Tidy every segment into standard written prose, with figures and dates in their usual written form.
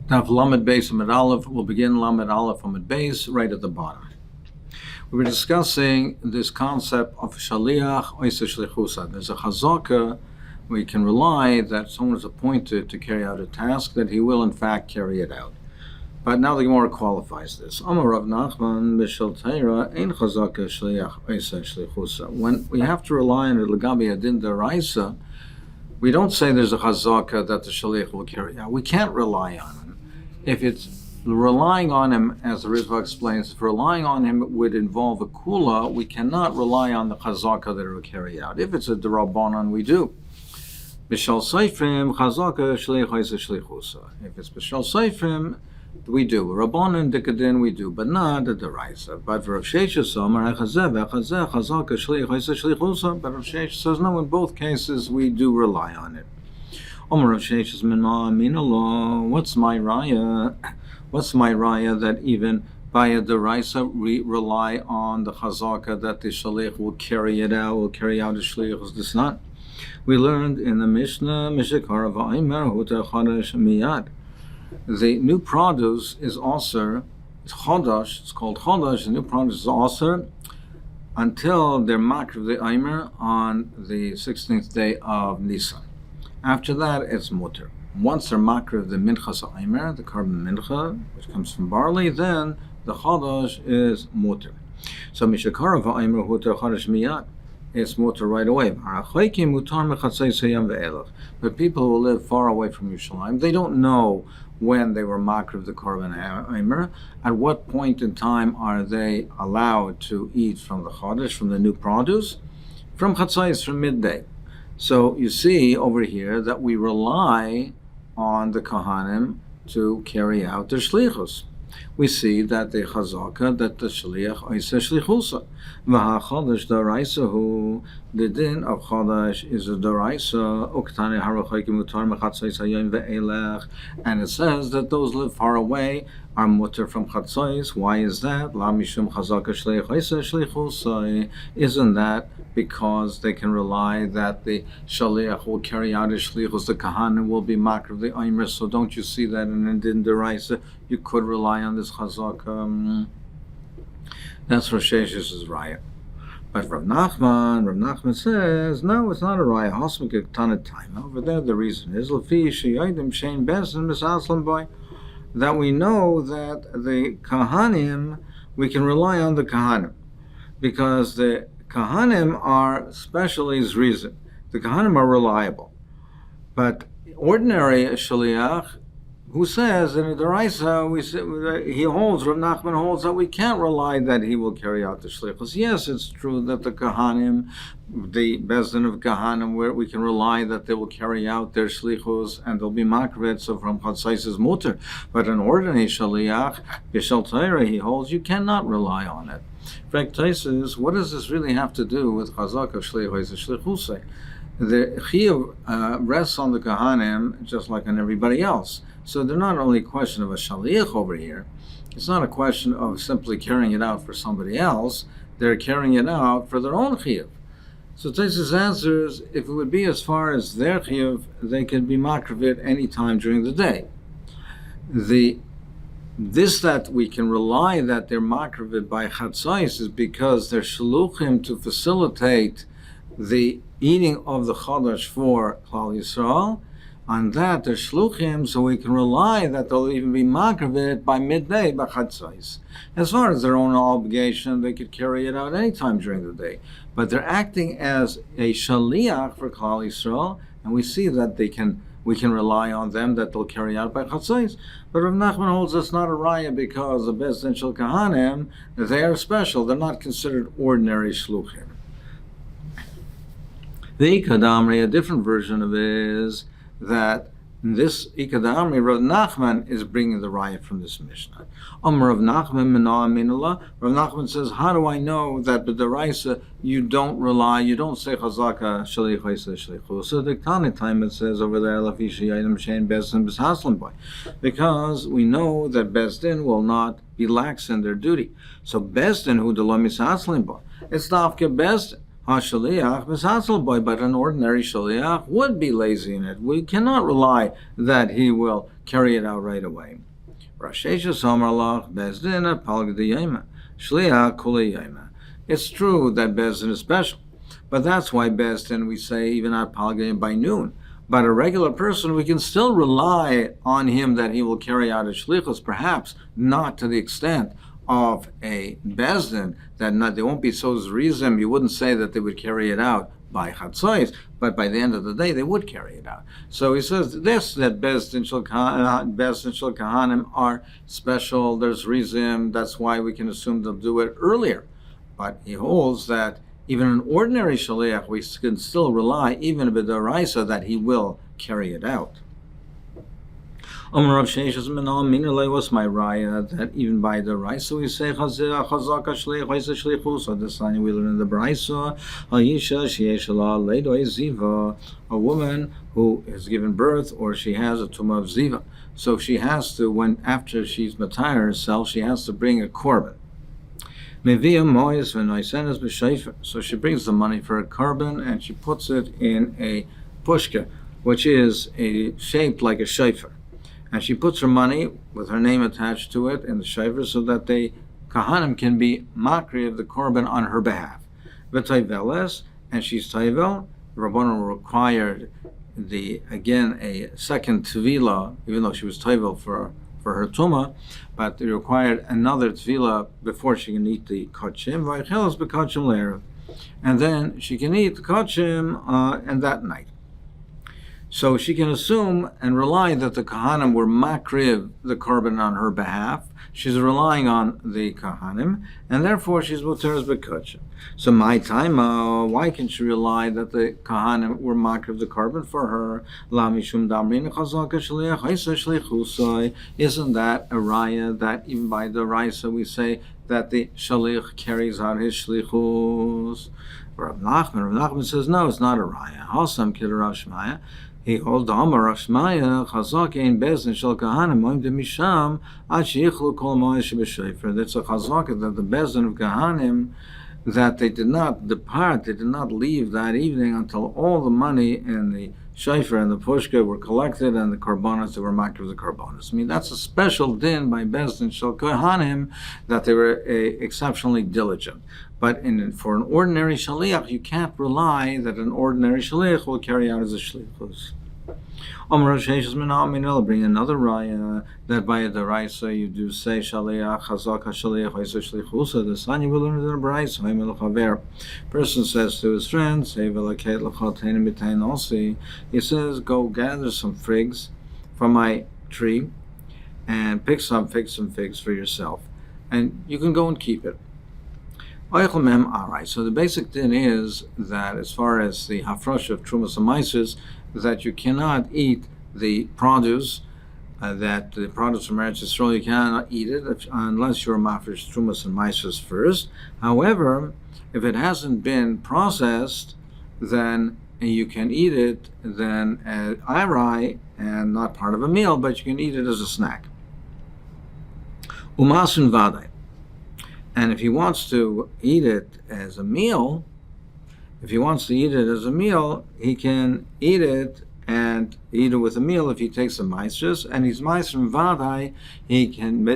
Daf Lamed Beis Amud Aleph. We'll begin Lamed Aleph Amud Beis right at the bottom. We were discussing this concept of shaliach oisa shlichusa. There's a chazaka we can rely that someone is appointed to carry out a task that he will in fact carry it out. But now the Gemara qualifies this. Amar Rav Nachman b'shel Teira ein chazaka shliach oisa shlichusa. When we have to rely on the legabi adin deraisa, we don't say there's a chazaka that the shaliach will carry out. We can't rely on him. If it's relying on him, as the Rizva explains, if relying on him would involve a kula, we cannot rely on the chazaka that it will carry out. If it's a derabanan, we do. B'shal seifrim chazaka shliach oisa shlichusa. If it's b'shal seifrim, we do. Rabbanan dikadin, we do, but not the deraisa. But Rav Sheshes Amar echazeh v'echazeh chazaka shliach oisa shlichusa. But Rav Sheshes says no. In both cases, we do rely on it. Omer Rav Sheshes min ma'amin Allah. What's my raya? What's my raya that even by a deraisa we rely on the chazaka that the shaliach will carry it out, will carry out the shliach? This not. We learned in the Mishnah Mishikar v'Aimer Huta Chadash Miyad. The new produce is also chodash. It's called chodash. The new produce is also until they're makriv the Aimer on the 16th day of Nisan. After that, it's mutter. Once they're makriv the minchas Aimer, the carbon mincha, which comes from barley, then the chodash is mutter. So mishakara v'Aimer huter chodash miyad. It's mutter right away. But people who live far away from Yerushalayim, they don't know when they were makriv the carbon Aimer. At what point in time are they allowed to eat from the chodash, from the new produce? From chatzais, from midday. So you see over here that we rely on the Kohanim to carry out their shlichus. We see that the chazaka, that the shliach oisa shlichusa. V'ha-chodesh d'oraisa the din of chodesh is a d'oraisa. Uktane harachaykim mutar mechatzos hayom ve'elech. And it says that those live far away are mutar from chatzos. Why is that? La mishum chazaka shliach oisa shlichusa. Isn't that because they can rely that the shaliach will carry out his shlichus, the kahanim will be makriv the aimer? So don't you see that in the din d'oraisa you could rely on this chazaka? That's Rav Sheshes' raya. But Rav Nachman says, no, it's not a raya. Hosmik a ton of time. Over there, the reason is that we know that the kahanim, we can rely on the kahanim, because the kahanim are specially zrizim. The kahanim are reliable. But ordinary shaliach, who says in the Deraisa, he holds, Rav Nachman holds that we can't rely that he will carry out the shlichus. Yes, it's true that the kahanim, the bezdin of kahanim, where we can rely that they will carry out their shlichus and they'll be makriv, so from chatzais is muter. But an ordinary shaliach, b'shel Teira, he holds you cannot rely on it. In fact, Taisus, what does this really have to do with chazak of shlichus shlichusay? The chiyuv rests on the kahanim just like on everybody else. So they're not only a question of a shaliach over here. It's not a question of simply carrying it out for somebody else. They're carrying it out for their own chiyuv. So Taisus answers, if it would be as far as their chiyuv, they can be makriv any time during the day. This that we can rely that they're makriv by chatzais is because they're shaluchim to facilitate the eating of the chodesh for Klal Yisrael. On that, they're shluchim, so we can rely that they'll even be makriv by midday, by chatzais. As far as their own obligation, they could carry it out any time during the day. But they're acting as a shaliach for Klal Yisrael, and we see that we can rely on them that they'll carry out by chatzais. But Rav Nachman holds that's not a raya because the bezdin shel kahanim, they are special. They're not considered ordinary shluchim. The Ikadamri, a different version of it, is that this Ikadamri, Rav Nachman is bringing the raya from this Mishnah. Rav Nachman Rav Nachman says, how do I know that the deraisa you don't rely, you don't say chazaka shaliach oisa shlichusa? The Tanya time it says over there, because we know that bezdin will not be lax in their duty. So bezdin who the lo mishaslin ba, it's nafke bezdin. HaShaliach b'satzal boy, but an ordinary shaliach would be lazy in it. We cannot rely that he will carry it out right away. It's true that Beis Din is special, but that's why Beis Din we say even at Palgayim by noon. But a regular person, we can still rely on him that he will carry out his shlichus, perhaps not to the extent of a Beis Din, that they won't be so zrizim. You wouldn't say that they would carry it out by chatzos, but by the end of the day, they would carry it out. So he says this, that Beis Din Shel Kahanim are special, there's rizim, that's why we can assume they'll do it earlier. But he holds that even an ordinary shaliach, we can still rely, even a b'daraisa, that he will carry it out. What's my raya that even by the raisa we say chazaka shleich oisa shlichus? So this line we learn in the brayso, Hayisha she'eshala leido ziva, a woman who has given birth or she has a tumah of ziva. So she has to, when after she's matayar herself, she has to bring a korban. So she brings the money for a korban and she puts it in a pushka, which is shaped like a shofar. And she puts her money with her name attached to it in the shofar so that the kahanim can be makri of the korban on her behalf. V'tayveles, and she's tayvel. The Rabbanon required a second tvila, even though she was tayvel for her tumah, but they required another tvila before she can eat the kachim. V'aychelos b'kachim le'erev, and then she can eat the kachim and that night. So she can assume and rely that the kahanim were makriv the korban on her behalf. She's relying on the kahanim, and therefore she's muteres b'kachim. So my time, why can she rely that the kahanim were makriv the korban for her? La mishum damrin chazaka shliach haisa shlichusai. Isn't that a raya that even by the raisa we say that the shalich carries out his shlichus? Rav Nachman says no, it's not a raya. Hasam kid Rav Shmaya. He holds Amar Rav Shmaya chazak ein Beis Din shel kahanim moim de misham ad sheichlu kol moesh b'shofar. That's a chazak that the Beis Din of kahanim, that they did not depart, they did not leave that evening until all the money and the shofar and the pushka were collected and the korbanos that were makriv the korbanos. I mean, that's a special din by Beis Din shel kahanim that they were exceptionally diligent. But for an ordinary shaliach, you can't rely that an ordinary shaliach will carry out as a shlichus. Bring another raya that by the raisa you do say shaliach chazaka shaliach oisa shlichusa. The son you will learn the raisa. Person says to his friends, he says, go gather some figs from my tree and pick some figs for yourself, and you can go and keep it. Alright, so the basic thing is that as far as the hafrosh of trumas and maises, that you cannot eat the produce, that the produce from Eretz Yisrael, you cannot eat it unless you're mafresh trumas and maises first. However, if it hasn't been processed, then you can eat it then irai and not part of a meal, but you can eat it as a snack. Umasun vadai. And if he wants to eat it as a meal, he can eat it and eat it with a meal if he takes a maestras, and he's maestr vadai,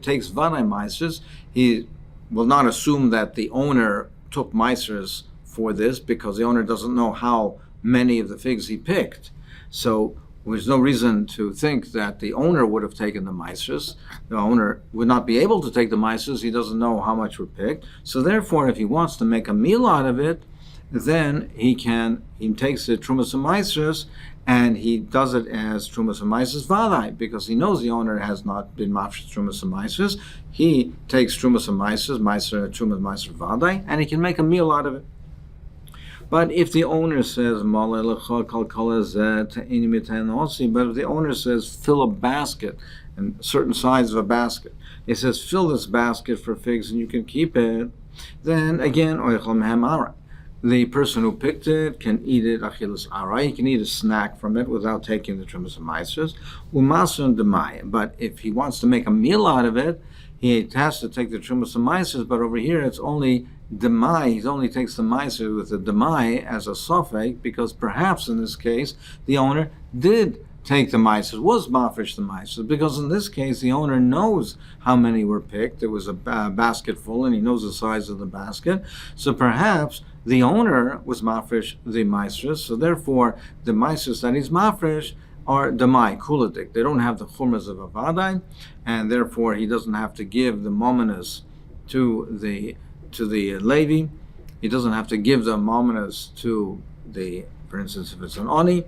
takes vadai maestras. He will not assume that the owner took maestras for this because the owner doesn't know how many of the figs he picked. So there's no reason to think that the owner would have taken the maestras. The owner would not be able to take the maestras. He doesn't know how much were picked. So therefore, if he wants to make a meal out of it, then he takes the trumas and maestras and he does it as trumas and maestras vadai, because he knows the owner has not been mafresh trumas and maestras. He takes trumas and maestras, maestras, trumas, maestras vadai, and he can make a meal out of it. But if the owner says, but if the owner says, fill a basket, and certain size of a basket, he says, fill this basket for figs and you can keep it, then again, the person who picked it can eat it, he can eat a snack from it without taking the trumas and maestras. But if he wants to make a meal out of it, he has to take the trumas and maestras, but over here it's only demai, he only takes the meiser with the demai as a sofek, because perhaps in this case the owner did take the meiser, was mafresh the meiser, because in this case the owner knows how many were picked. It was a basket full, and he knows the size of the basket. So perhaps the owner was mafresh the meisers, so therefore the meisers that he's mafresh are demai kuladik. They don't have the chumras of a vadai, and therefore he doesn't have to give the mominus to the Levi. He doesn't have to give the mominus to the, for instance, if it's an oni,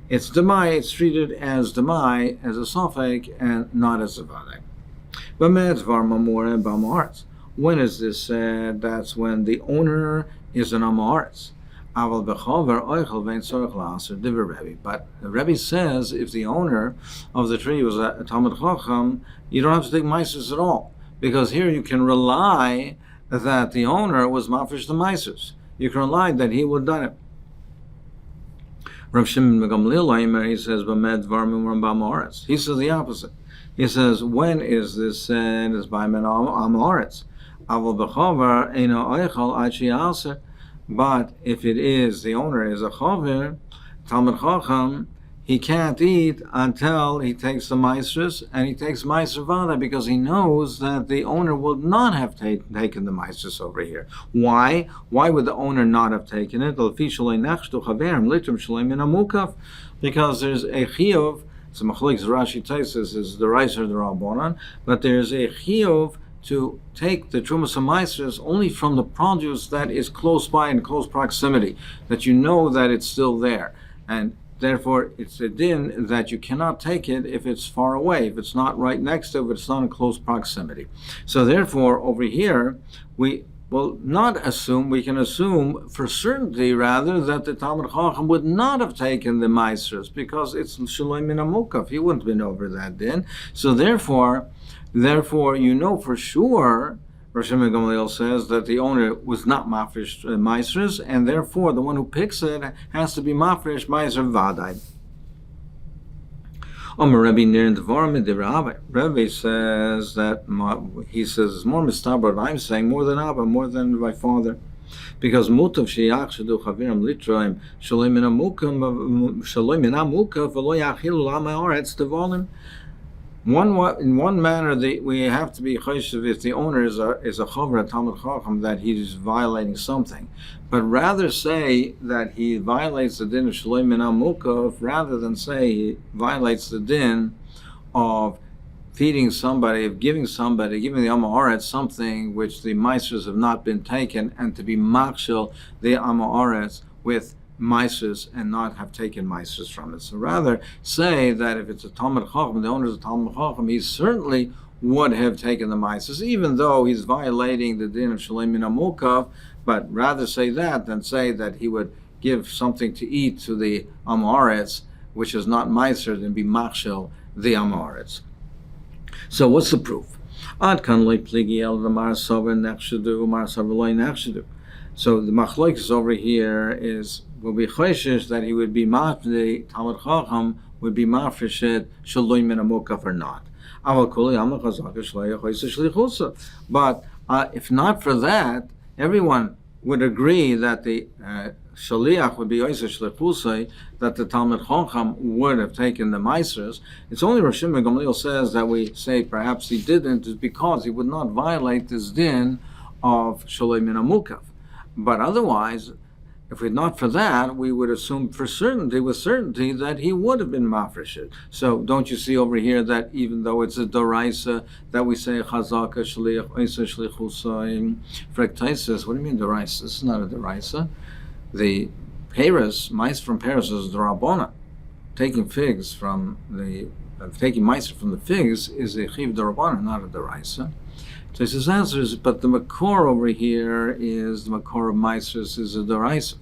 it's demai. It's treated as demai, as a sofek, and not as a vadai. When is this said? That's when the owner is an amaretz. But the Rebbe says if the owner of the tree was a Talmud Chacham, you don't have to take meises at all, because here you can rely that the owner was mafresh the meises. You can rely that he would have done it. Rav Shimon ben Gamliel, he says, he says the opposite. He says, when is this said? Is by men amaretz. But if it is, the owner is a chaver, Talmud Chacham, he can't eat until he takes the meisers, and he takes meiser vada, because he knows that the owner will not have taken the meisers over here. Why? Why would the owner not have taken it? Because there's a chiyuv. So Machlokes Rashi Taisus is the Reiser the Rabbanan, but there's a chiyuv to take the Trumas HaMaisers only from the produce that is close by, in close proximity, that you know that it's still there. And therefore, it's a din that you cannot take it if it's far away, if it's not right next to it, if it's not in close proximity. So therefore, over here, we will not assume, we can assume for certainty rather that the Talmud Chacham would not have taken the Maisers, because it's Shalom Min HaMukaf. He wouldn't have been over that din. So therefore, you know for sure, Rosh ben Gamliel says that the owner was not mafresh meisers, and therefore the one who picks it has to be mafresh meiser vadai. Rebbe says that he says it's more mistaber. I'm saying more than Abba, more than my father, because mutav sheyach shedu chavirim litroim shalom min hamukah v'lo yachilu l'amei haaretz devolim. In one manner, we have to be choshev if the owner is a chaver Talmud Chacham that he's violating something, but rather say that he violates the din of shalom min hamukah, rather than say he violates the din of feeding somebody, of giving the Amaharetz something which the meisers have not been taken, and to be makshel the Amaharetz with meisers and not have taken meisers from it. So rather say that if it's a Talmud Chacham, the owner is a Talmud Chacham, he certainly would have taken the meisers, even though he's violating the din of Shalom Min HaMukav, but rather say that than say that he would give something to eat to the Amaretz, which is not meiser, and be machshel the Amaretz. So what's the proof? Ad kan loy pligi el the Marasav nechshedu, Marasav loy nechshedu. So the machlokes over here will be choishes that he would be the Talmud Chacham would be mafreshet shalom min hamukaf or not. But if not for that, everyone would agree that the shaliach would be oiseh shlichusay, that the Talmud Chacham would have taken the meisers. It's only Rosh ben Gamliel says that we say perhaps he didn't, is because he would not violate this din of shalom min hamukaf. But otherwise, if we're not for that, we would assume with certainty, that he would have been mafreshet. So don't you see over here that even though it's a doraisa, that we say chazaka shliach oiseh shlichusay frektaisis? What do you mean doraisa? This is not a doraisa. The Paris, mice from Paris is the Rabbona. Taking mice from the figs is a chiv d'Rabbona, not a doraisa. So his answer is, but the makor over here is the makor of meisers is a doraisa.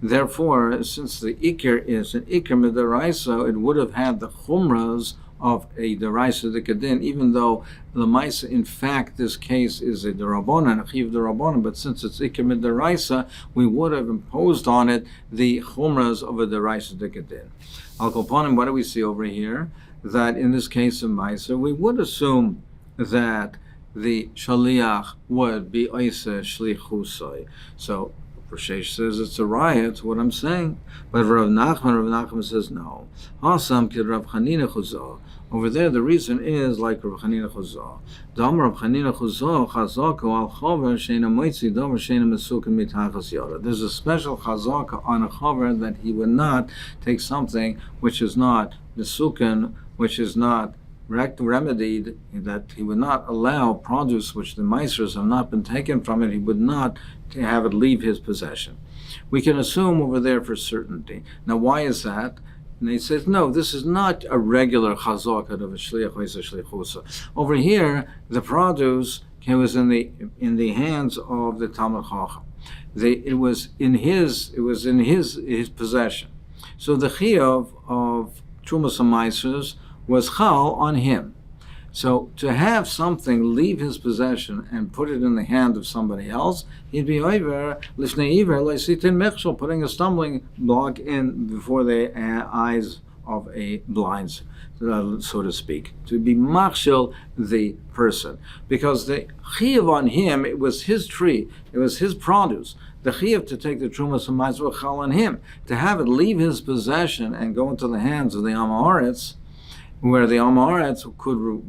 Therefore, since the ikr is an ikr midoraisa, it would have had the chumras of a doraisa dekadin, even though the maisa, in fact, this case is a derabbanan, a chiv derabbanan, but since it's ikr midoraisa, we would have imposed on it the chumras of a doraisa dekadin. Al kopanim, what do we see over here? That in this case of maisa, we would assume that the shaliach would be oise shlichusai. So Rashesh says it's a riot, what I'm saying. But Rav Nachman says no. Hasam kid Rav Chanina Chuzah. Over there, the reason is like Rav Chanina Chuzah. Dam Rav Chanina Chuzah chazaka al chaver sheina moitzi davar sheina mesukin mitachas yada. There's a special chazaka on a chaver that he would not take something which is not mesukin, which is not remedied, that he would not allow produce which the meisers have not been taken from it, he would not have it leave his possession. We can assume over there for certainty. Now, why is that? And he says, no, this is not a regular chazaka of a shliach or a shlichusa. Over here, the produce was in the hands of the Talmid Chacham. It was in his possession. So the chiyuv of Trumas HaMaisers was chal on him. So to have something leave his possession and put it in the hand of somebody else, he'd be over lifnei iver leisitin mechshel, putting a stumbling block in before the eyes of a blind, so to speak, to be machshel the person, because the chiyuv on him, it was his tree, it was his produce. The chiyuv to take the trumas HaMaisers was chal on him. To have it leave his possession and go into the hands of the Amoritz, where the Amoritz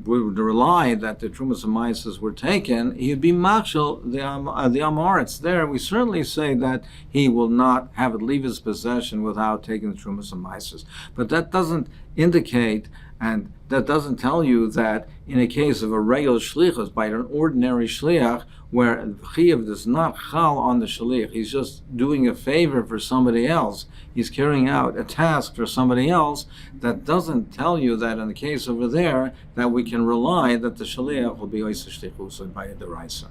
would rely that the Trumas HaMaisers were taken, he'd be machshel the Amoritz. There, we certainly say that he will not have it leave his possession without taking the Trumas HaMaisers. But that doesn't indicate, and that doesn't tell you that in a case of a regular shlichus, by an ordinary shliach, where chiyuv does not chal on the shliach, he's just doing a favor for somebody else, he's carrying out a task for somebody else, that doesn't tell you that in the case over there, that we can rely that the shliach will be oiseh shlichusa by a deraisa.